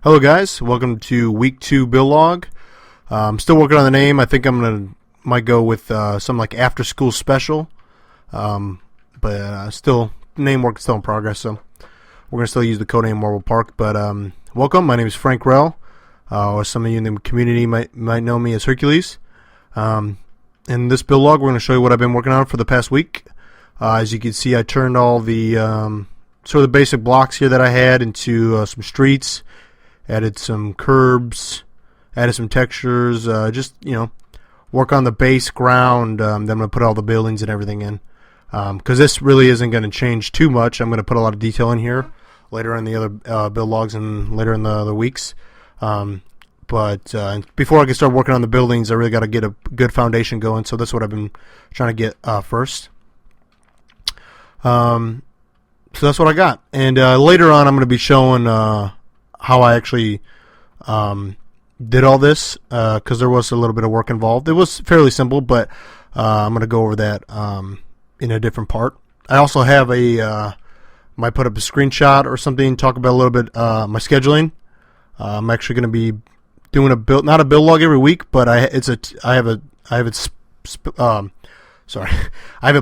Hello guys, welcome to week 2 build log. I'm still working on the name. I think might go with some like after school special, but still name work is still in progress. So we're gonna still use the codename Marble Park. But welcome. My name is Frank Rell, or some of you in the community might know me as Hurtcules. In this build log, we're gonna show you what I've been working on for the past week. As you can see, I turned all the sort of the basic blocks here that I had into some streets. Added some curbs, added some textures, just, work on the base ground. Then I'm going to put all the buildings and everything in. Because this really isn't going to change too much. I'm going to put a lot of detail in here later in the other build logs and later in the other weeks. But before I can start working on the buildings, I really got to get a good foundation going. So that's what I've been trying to get first. So that's what I got. And later on, I'm going to be showing how I actually did all this, because there was a little bit of work involved. It was fairly simple, but I'm going to go over that in a different part. I also have might put up a screenshot or something, talk about a little bit my scheduling. I'm actually going to be doing not a build log every week, but I have it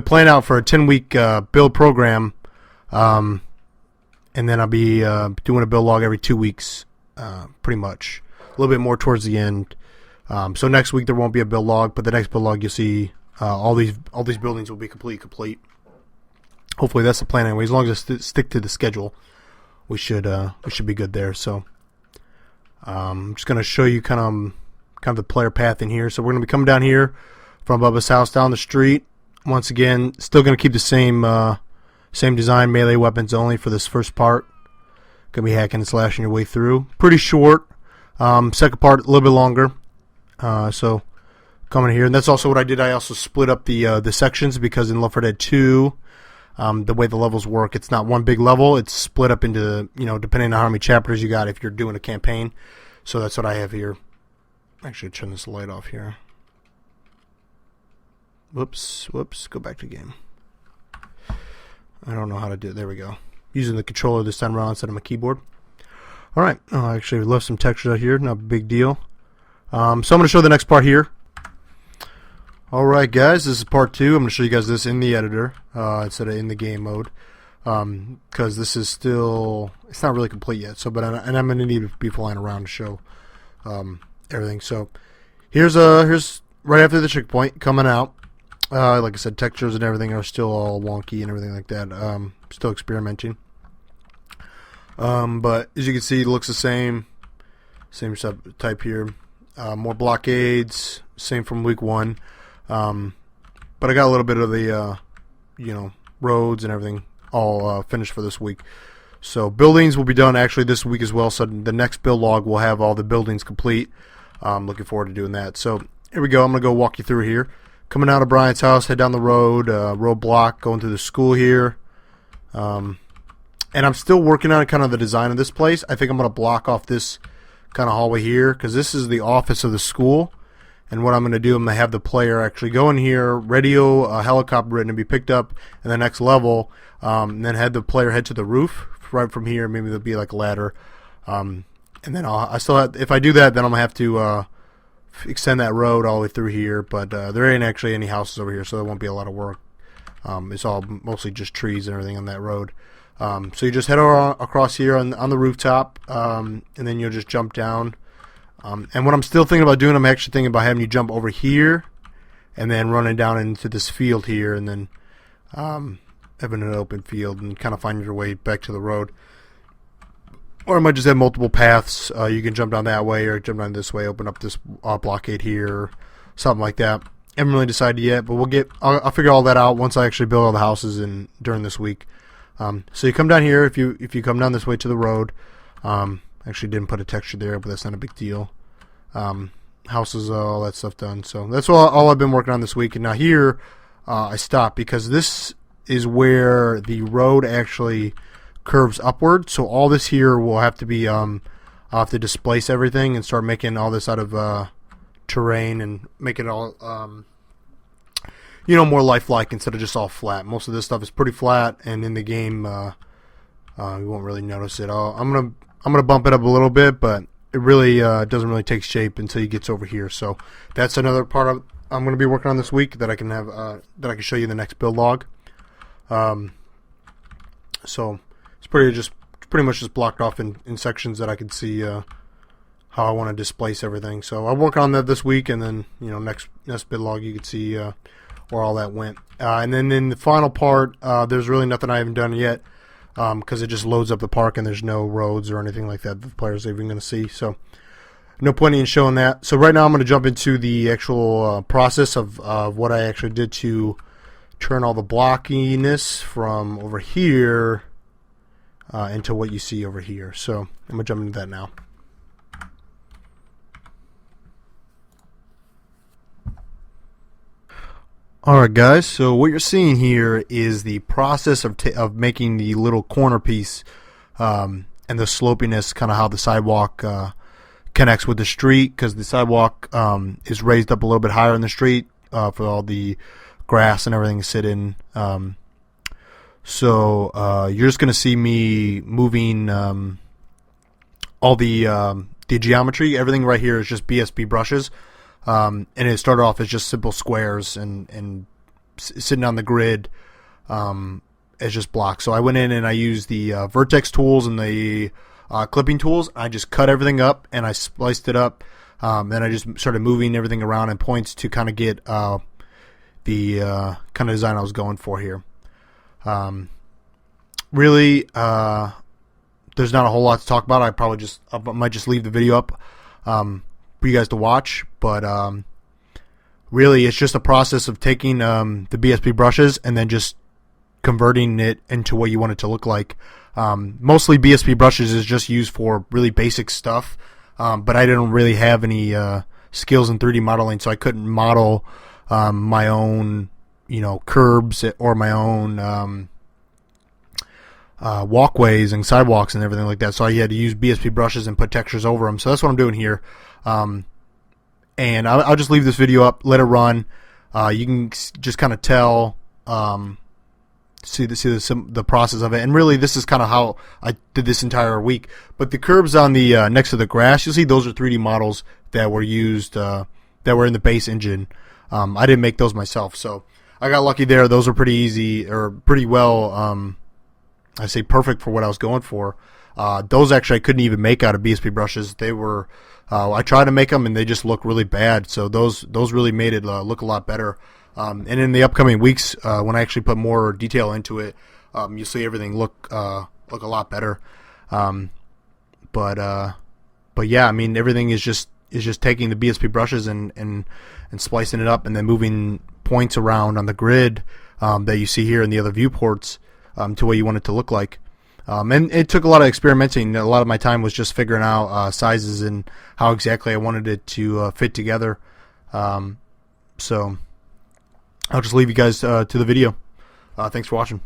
planned out for a 10-week build program. And then I'll be doing a build log every 2 weeks, pretty much. A little bit more towards the end. So next week there won't be a build log, but the next build log you'll see all these buildings will be complete. Hopefully that's the plan anyway. As long as I stick to the schedule, we should be good there. So I'm just gonna show you kind of the player path in here. So we're gonna be coming down here from Bubba's house down the street. Once again, still gonna keep the same design, melee weapons only for this first part. Gonna be hacking and slashing your way through. Pretty short. Second part a little bit longer. So coming here, and that's also what I did. I also split up the sections, because in L4D2, the way the levels work, it's not one big level. It's split up into, depending on how many chapters you got if you're doing a campaign. So that's what I have here. Actually, turn this light off here. Whoops. Go back to game. I don't know how to do it. There we go. Using the controller this time around instead of my keyboard. Alright. Oh, I actually left some textures out here. Not a big deal. So I'm going to show the next part here. Alright, guys. This is part 2. I'm going to show you guys this in the editor instead of in the game mode. Because this is still... It's not really complete yet. So, but I'm going to need to be flying around to show everything. So, here's right after the checkpoint coming out. Like I said, textures and everything are still all wonky and everything like that. Still experimenting. But as you can see, it looks the same type here. More blockades, same from week 1. But I got a little bit of the, roads and everything all finished for this week. So buildings will be done actually this week as well. So the next build log will have all the buildings complete. Looking forward to doing that. So here we go. I'm going to go walk you through here. Coming out of Brian's house, head down the road, roadblock, going through the school here. And I'm still working on kind of the design of this place. I think I'm going to block off this kind of hallway here, because this is the office of the school. And what I'm going to do, I'm going to have the player actually go in here, radio a helicopter and be picked up in the next level, and then have the player head to the roof right from here. Maybe there'll be like a ladder. And then if I do that, then I'm going to have to extend that road all the way through here, but there ain't actually any houses over here, so there won't be a lot of work. It's all mostly just trees and everything on that road. So you just head across here on the rooftop, and then you'll just jump down. And what I'm still thinking about doing, I'm actually thinking about having you jump over here and then running down into this field here, and then having an open field and kind of finding your way back to the road. Or I might just have multiple paths. You can jump down that way or jump down this way, open up this blockade here, something like that. I haven't really decided yet, but I'll figure all that out once I actually build all the houses during this week. So you come down here. If you come down this way to the road, actually didn't put a texture there, but that's not a big deal. Houses, all that stuff done. So that's all I've been working on this week. And now here, I stopped because this is where the road actually curves upward, so all this here will have to be I'll have to displace everything and start making all this out of terrain and make it all more lifelike instead of just all flat. Most of this stuff is pretty flat, and in the game you won't really notice it. I'm I'm going to bump it up a little bit, but it really doesn't really take shape until he gets over here. So that's another part of I'm going to be working on this week that I can have that I can show you in the next build log. So it's pretty much just blocked off in sections that I can see how I want to displace everything. So I'll work on that this week, and then next build log you can see where all that went. And then in the final part, there's really nothing I haven't done yet because it just loads up the park and there's no roads or anything like that the players are even going to see. So no point in showing that. So right now I'm going to jump into the actual process of what I actually did to turn all the blockiness from over here into what you see over here. So I'm going to jump into that now. Alright guys, so what you're seeing here is the process of making the little corner piece and the slopiness, kind of how the sidewalk connects with the street, because the sidewalk is raised up a little bit higher in the street for all the grass and everything to sit in. So you're just going to see me moving all the geometry. Everything right here is just BSB brushes. And it started off as just simple squares and sitting on the grid as just blocks. So I went in and I used the vertex tools and the clipping tools. I just cut everything up and I spliced it up. Then I just started moving everything around in points to kind of get the kind of design I was going for here. Really, there's not a whole lot to talk about. I might just leave the video up for you guys to watch, but really it's just a process of taking the BSB brushes and then just converting it into what you want it to look like. Mostly BSB brushes is just used for really basic stuff, but I didn't really have any skills in 3D modeling, so I couldn't model my own curbs or my own walkways and sidewalks and everything like that. So I had to use BSB brushes and put textures over them. So that's what I'm doing here. And I'll just leave this video up, let it run. You can just kind of tell, see the process of it. And really, this is kind of how I did this entire week. But the curbs on the next to the grass, you'll see those are 3D models that were used, that were in the base engine. I didn't make those myself, so I got lucky there. Those are pretty easy, or pretty well, I say perfect for what I was going for. Those actually I couldn't even make out of BSB brushes. They were, I tried to make them and they just look really bad. So those really made it look a lot better. And in the upcoming weeks, when I actually put more detail into it, you'll see everything look a lot better. But yeah, I mean everything is just taking the BSB brushes and splicing it up and then moving points around on the grid that you see here in the other viewports to what you want it to look like. And it took a lot of experimenting. A lot of my time was just figuring out sizes and how exactly I wanted it to fit together. So I'll just leave you guys to the video. Thanks for watching.